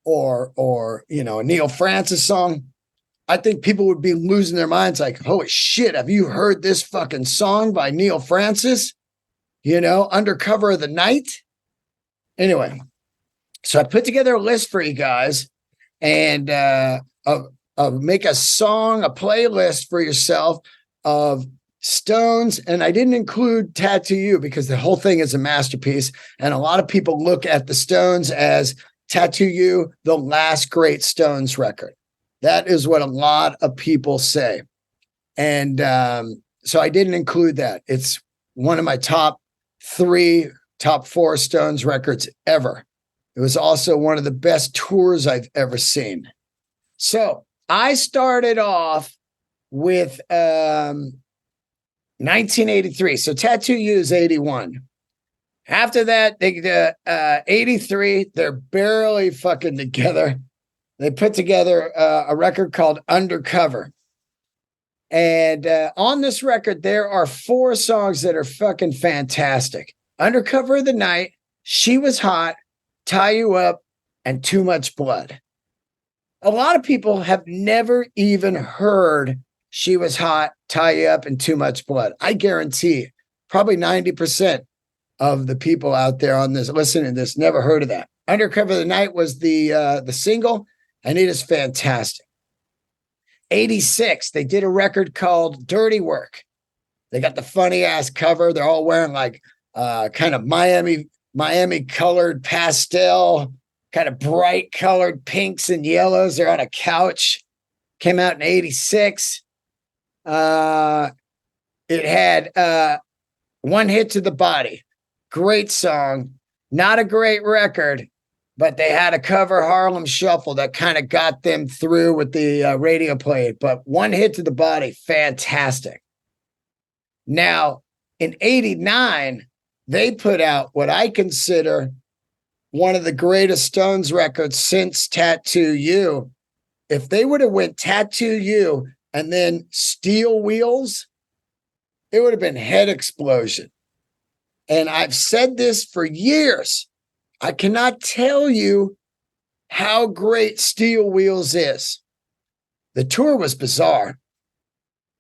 or a Neil Francis song, I think people would be losing their minds like, holy shit, have you heard this fucking song by Neil Francis? Under Cover of the Night. Anyway, so I put together a list for you guys and make a playlist for yourself of Stones, and I didn't include Tattoo You because the whole thing is a masterpiece, and a lot of people look at the Stones as Tattoo You, the last great Stones record. That is what a lot of people say, and so I didn't include that. It's one of my top 4 Stones records ever. It was also one of the best tours I've ever seen. So I started off with 1983. So Tattoo You is 81. After that, 83, they're barely fucking together. They put together a record called Undercover. And on this record, there are 4 songs that are fucking fantastic. Undercover of the Night, She Was Hot, Tie You Up, and Too Much Blood. A lot of people have never even heard She Was Hot, Tie You Up, and Too Much Blood. I guarantee probably 90% of the people out there on this listening to this never heard of that. Undercover of the Night was the single, and it is fantastic. 86, they did a record called Dirty Work. They got the funny ass cover. They're all wearing like kind of Miami colored pastel, kind of bright colored pinks and yellows. They're on a couch. Came out in 86. It had One Hit to the Body. Great song. Not a great record, but they had a cover, Harlem Shuffle, that kind of got them through with the radio play. But One Hit to the Body, fantastic. Now, in 89, they put out what I consider one of the greatest Stones records since Tattoo You. If they would have went Tattoo You and then Steel Wheels, it would have been head explosion. And I've said this for years. I cannot tell you how great Steel Wheels is. The tour was bizarre.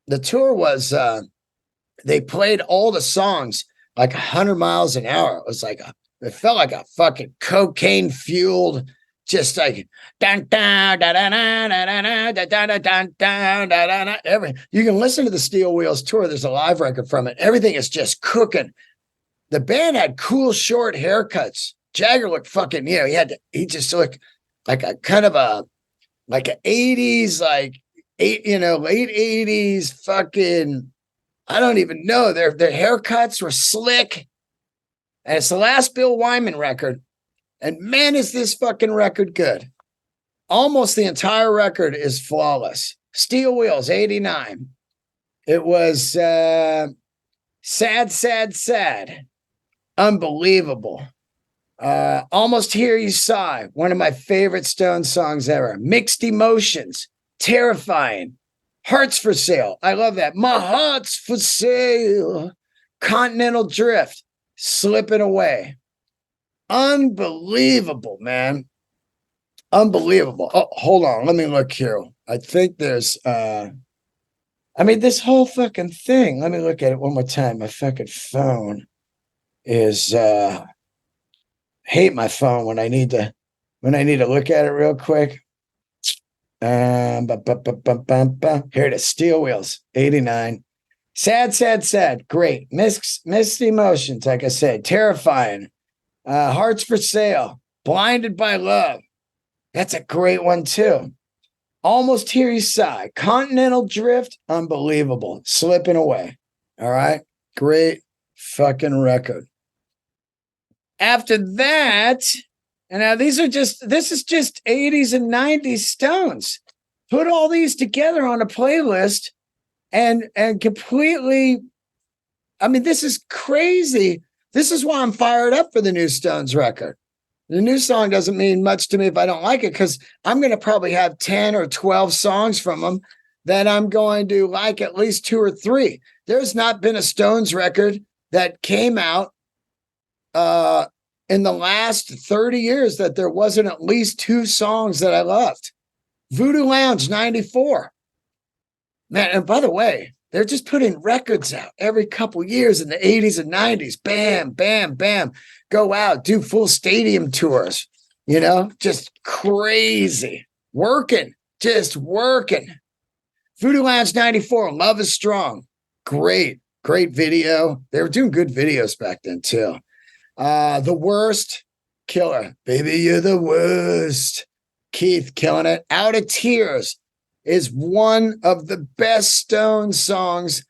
The tour was, they played all the songs like 100 miles an hour. It was like, it felt like a fucking cocaine fueled, just like, dun, dun, dun, dun, dun, dun, dun, dun, dun, dun, dun, dun. You can listen to the Steel Wheels tour. There's a live record from it. Everything is just cooking. The band had cool short haircuts. Jagger looked fucking, he just looked like a kind of like an 80s, like late 80s fucking, I don't even know. Their haircuts were slick. And it's the last Bill Wyman record. And man, is this fucking record good. Almost the entire record is flawless. Steel Wheels, 89. It was sad, sad, sad. Unbelievable. Almost Hear You Sigh, one of my favorite Stone songs ever. Mixed Emotions, Terrifying. Hearts for Sale, I love that. My Heart's for Sale. Continental Drift, Slipping Away. Unbelievable, man. Unbelievable. Oh, hold on, let me look here. I think there's I mean, this whole fucking thing. Let me look at it one more time. My fucking phone is hate my phone when I need to look at it real quick. Here it is. Steel Wheels, 89. Sad, sad, sad. Great. Mixed emotions, like I said. Terrifying. Hearts for Sale. Blinded by Love. That's a great one, too. Almost Hear You Sigh. Continental Drift. Unbelievable. Slipping Away. All right. Great fucking record. After that, and now this is just 80s and 90s Stones. Put all these together on a playlist and completely, I mean, this is crazy. This is why I'm fired up for the new Stones record. The new song doesn't mean much to me if I don't like it, because I'm going to probably have 10 or 12 songs from them that I'm going to like at least 2 or 3. There's not been a Stones record that came out in the last 30 years that there wasn't at least 2 songs that I loved. Voodoo Lounge, 94. Man, and by the way, they're just putting records out every couple years in the 80s and 90s. Bam, bam, bam. Go out, do full stadium tours. You know, just crazy. Working, just working. Voodoo Lounge 94, Love is Strong. Great, great video. They were doing good videos back then, too. The Worst, killer. Baby, you're the worst. Keith, killing it. Out of Tears is one of the best Stones songs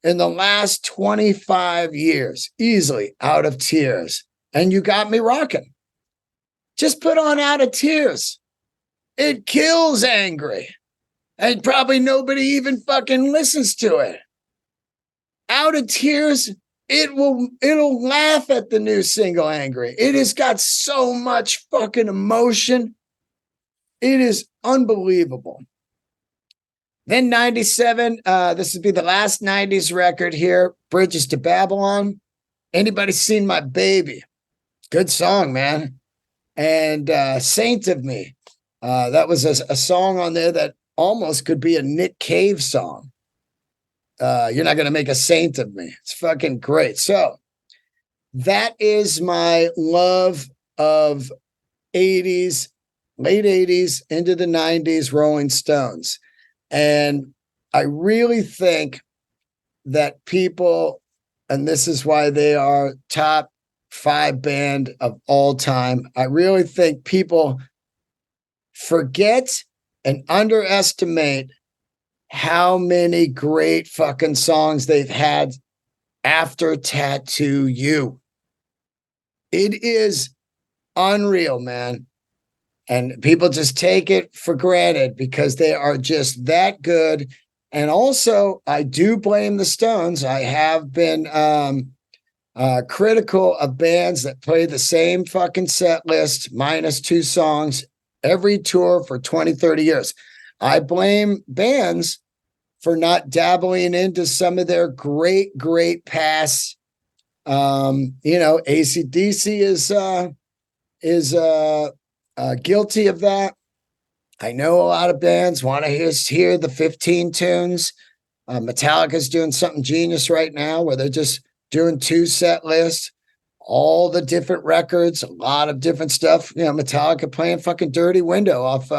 in the last 25 years. Easily, Out of Tears. And You Got Me Rocking. Just put on Out of Tears. It kills Angry. And probably nobody even fucking listens to it. Out of Tears, it'll laugh at the new single Angry. It has got so much fucking emotion. It is unbelievable. Then 97, this would be the last 90s record here, Bridges to Babylon. Anybody seen My Baby? Good song, man. And Saint of Me. That was a song on there that almost could be a Nick Cave song. You're Not Going to Make a Saint of Me. It's fucking great. So that is my love of 80s, late 80s into the 90s Rolling Stones. And I really think that people, and this is why they are top 5 band of all time, I really think people forget and underestimate how many great fucking songs they've had after Tattoo You. It is unreal, man. And people just take it for granted because they are just that good. And also, I do blame the Stones. I have been critical of bands that play the same fucking set list, minus 2 songs, every tour for 20, 30 years. I blame bands for not dabbling into some of their great, great past. AC/DC is guilty of that. I know a lot of bands want to hear the 15 tunes. Metallica's doing something genius right now where they're just doing 2 set lists, all the different records, a lot of different stuff. You know, Metallica playing fucking Dirty Window off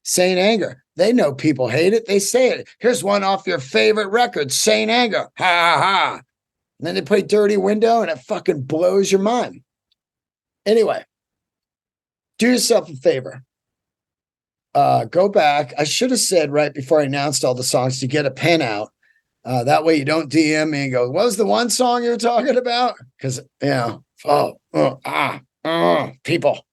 Saint Anger. They know people hate it. They say it. Here's one off your favorite record, Saint Anger. Ha ha ha. And then they play Dirty Window and it fucking blows your mind. Anyway, do yourself a favor. Go back. I should have said right before I announced all the songs to get a pen out. That way you don't DM me and go, what was the one song you were talking about? Because, people.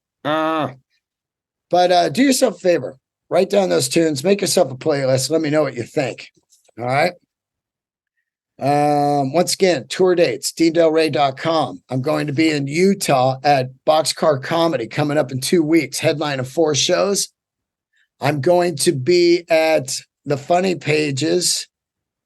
But do yourself a favor. Write down those tunes. Make yourself a playlist. Let me know what you think. All right. Once again, tour dates, deandelray.com. I'm going to be in Utah at Boxcar Comedy coming up in 2 weeks, headline of 4 shows. I'm going to be at the Funny Pages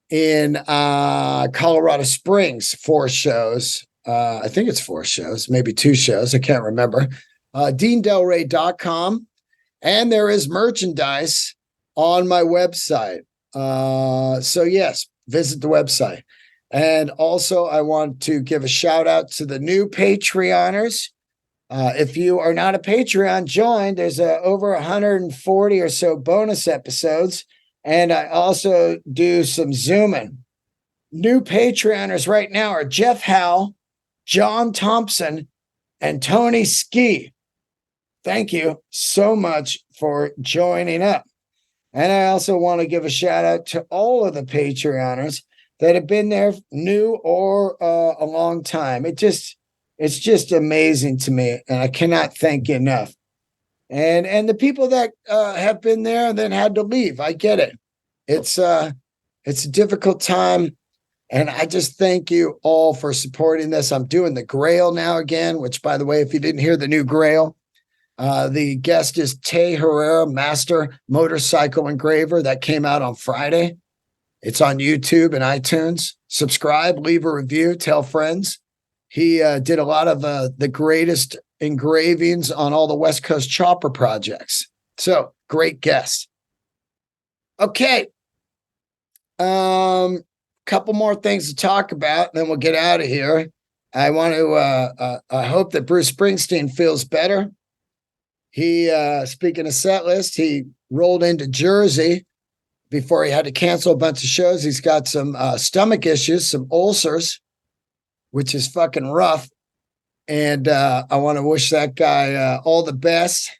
in Colorado Springs, 4 shows. I think it's 4 shows, maybe 2 shows. I can't remember. DeanDelRay.com. And there is merchandise on my website. So yes, visit the website. And also I want to give a shout out to the new Patreoners. If you are not a Patreon, join. There's over 140 or so bonus episodes. And I also do some Zooming. New Patreoners right now are Jeff Howe, John Thompson, and Tony Ski. Thank you so much for joining up. And I also want to give a shout out to all of the Patreoners that have been there new or a long time. It's just amazing to me, and I cannot thank you enough. And the people that have been there and then had to leave, I get it. It's a difficult time, and I just thank you all for supporting this. I'm doing the Grail now again, which, by the way, if you didn't hear the new Grail, the guest is Tay Herrera, master motorcycle engraver. That came out on Friday. It's on YouTube and iTunes. Subscribe, leave a review, tell friends. He did a lot of the greatest engravings on all the West Coast chopper projects. So great guest. Okay. Couple more things to talk about, and then we'll get out of here. I want to, I hope that Bruce Springsteen feels better. He, speaking of set list, he rolled into Jersey before he had to cancel a bunch of shows. He's got some stomach issues, some ulcers, which is fucking rough. And I want to wish that guy all the best.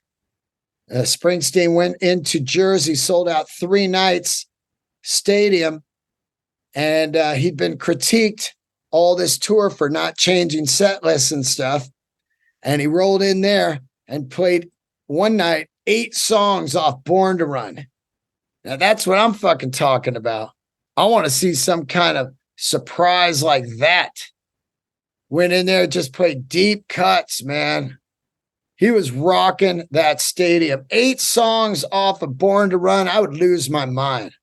Springsteen went into Jersey, sold out 3 nights, stadium, and he'd been critiqued all this tour for not changing set lists and stuff. And he rolled in there and played one night 8 songs off Born to Run. Now that's what I'm fucking talking about. I want to see some kind of surprise like that. Went in there, just played deep cuts, man. He was rocking that stadium. 8 songs off of Born to Run. I would lose my mind.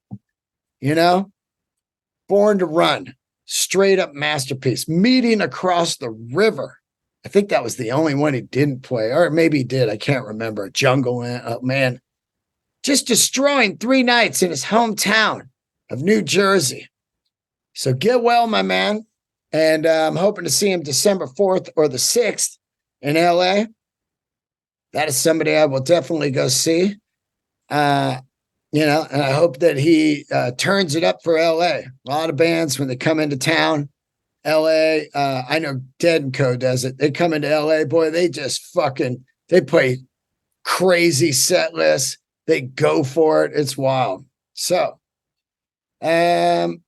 You know? Born to Run. Straight up masterpiece. Meeting Across the River. I think that was the only one he didn't play. Or maybe he did. I can't remember. Jungle, man. Just destroying 3 nights in his hometown of New Jersey. So get well, my man. And I'm hoping to see him December 4th or the 6th in LA. That is somebody I will definitely go see. And I hope that he turns it up for LA. A lot of bands, when they come into town, LA, I know Dead & Co. does it. They come into LA, boy, they just they play crazy set lists. They go for it. It's wild. So, and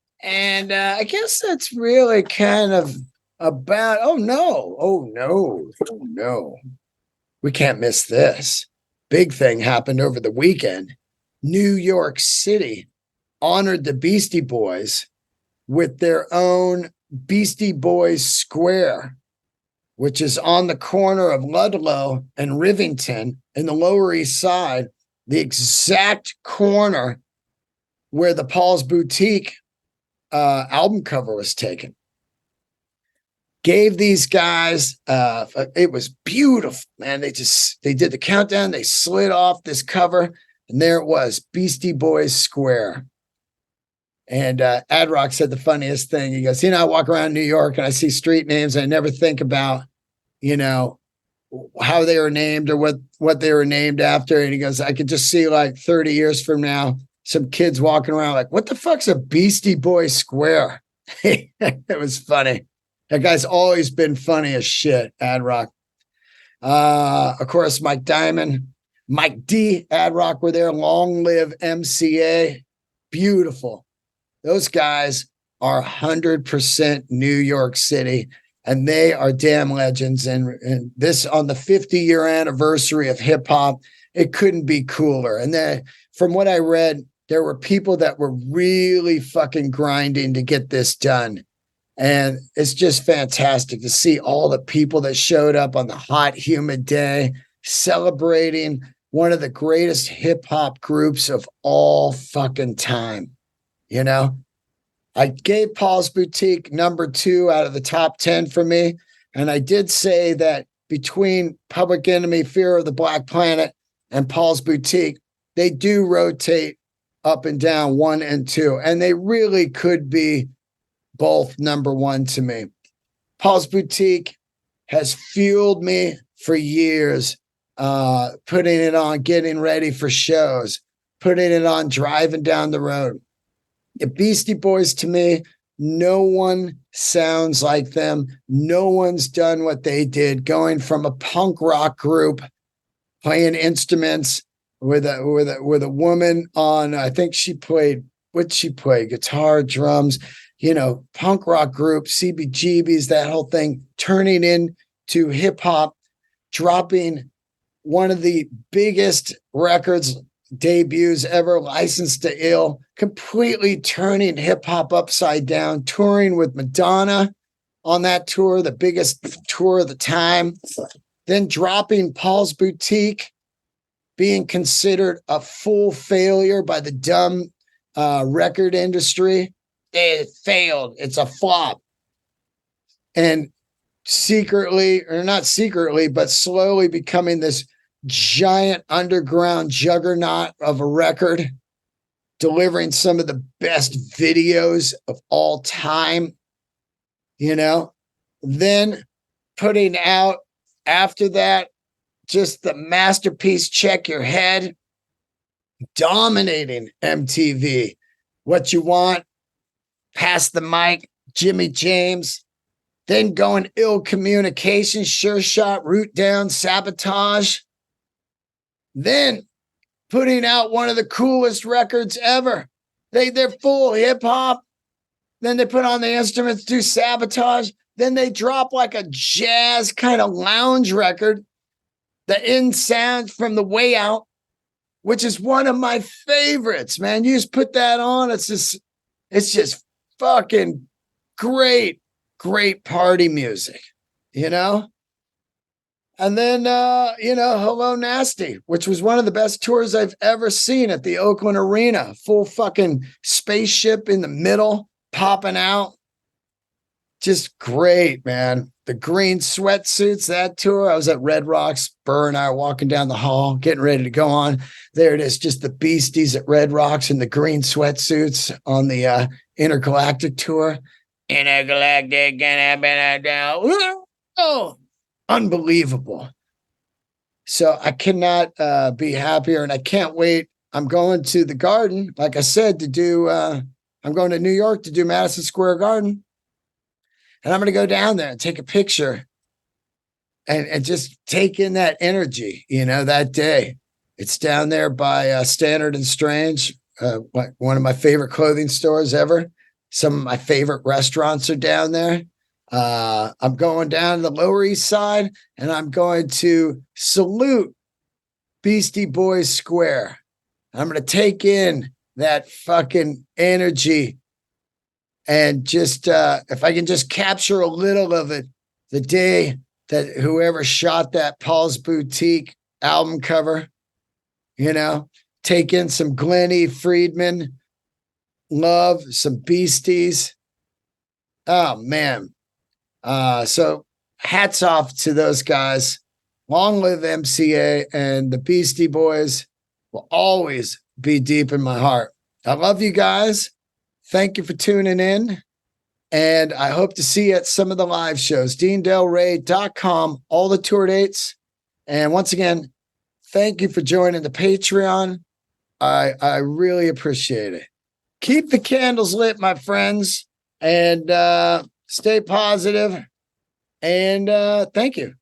I guess that's really kind of about, oh no. We can't miss this. Big thing happened over the weekend. New York City honored the Beastie Boys with their own Beastie Boys Square, which is on the corner of Ludlow and Rivington in the Lower East Side, the exact corner where the Paul's Boutique album cover was taken. Gave these guys, it was beautiful, man. They did the countdown, they slid off this cover, and there it was, Beastie Boys Square. And Ad Rock said the funniest thing. He goes, I walk around New York and I see street names. I never think about, how they were named or what they were named after. And he goes, I could just see like 30 years from now, some kids walking around like, what the fuck's a Beastie Boys Square? It was funny. That guy's always been funny as shit, Ad Rock. Of course, Mike Diamond, Mike D, Ad Rock were there. Long live MCA. Beautiful. Those guys are 100% New York City, and they are damn legends. And this, on the 50-year anniversary of hip hop, it couldn't be cooler. And then from what I read, there were people that were really fucking grinding to get this done. And it's just fantastic to see all the people that showed up on the hot, humid day celebrating one of the greatest hip hop groups of all fucking time. I gave Paul's Boutique number 2 out of the top 10 for me. And I did say that between Public Enemy, Fear of the Black Planet, and Paul's Boutique, they do rotate up and down 1 and 2. And they really could be both number one to me. Paul's Boutique has fueled me for years, putting it on, getting ready for shows, putting it on, driving down the road. The Beastie Boys, to me, no one sounds like them. No one's done what they did, going from a punk rock group playing instruments with a woman on, I think she played, what'd she play? Guitar, drums, punk rock group, CBGBs, that whole thing, turning into hip hop, dropping one of the biggest records debuts ever, Licensed to Ill, completely turning hip hop upside down, touring with Madonna on that tour, the biggest tour of the time, then dropping Paul's Boutique, being considered a full failure by the dumb record industry. It failed. It's a flop. And secretly, or not secretly, but slowly becoming this giant underground juggernaut of a record, delivering some of the best videos of all time, then putting out after that, just the masterpiece, Check Your Head, dominating MTV. What You Want, Pass the Mic, Jimmy James, then going Ill Communication, Sure Shot, Root Down, Sabotage, then putting out one of the coolest records ever. They're full hip hop. Then they put on the instruments, do Sabotage. Then they drop like a jazz kind of lounge record, the In Sound from The Way Out, which is one of my favorites, man. You just put that on. It's just fucking great party music, And then, Hello Nasty, which was one of the best tours I've ever seen at the Oakland Arena. Full fucking spaceship in the middle, popping out. Just great, man. The green sweatsuits, that tour. I was at Red Rocks. Burr and I are walking down the hall, getting ready to go on. There it is, just the Beasties at Red Rocks in the green sweatsuits on the Intergalactic tour. Intergalactic, oh, unbelievable. So I cannot be happier, and I can't wait. I'm going to the Garden, like I said, to do, I'm going to New York to do Madison Square Garden. And I'm going to go down there and take a picture and just take in that energy, that day. It's down there by Standard and Strange, one of my favorite clothing stores ever. Some of my favorite restaurants are down there. I'm going down to the Lower East Side, and I'm going to salute Beastie Boys Square. I'm going to take in that fucking energy. And just, if I can just capture a little of it, the day that whoever shot that Paul's Boutique album cover, take in some Glennie Friedman love, some Beasties. Oh, man. So hats off to those guys. Long live MCA, and the Beastie Boys will always be deep in my heart. I love you guys. Thank you for tuning in, and I hope to see you at some of the live shows. DeanDelRey.com, all the tour dates. And once again, thank you for joining the Patreon. I really appreciate it. Keep the candles lit, my friends, and stay positive. And thank you.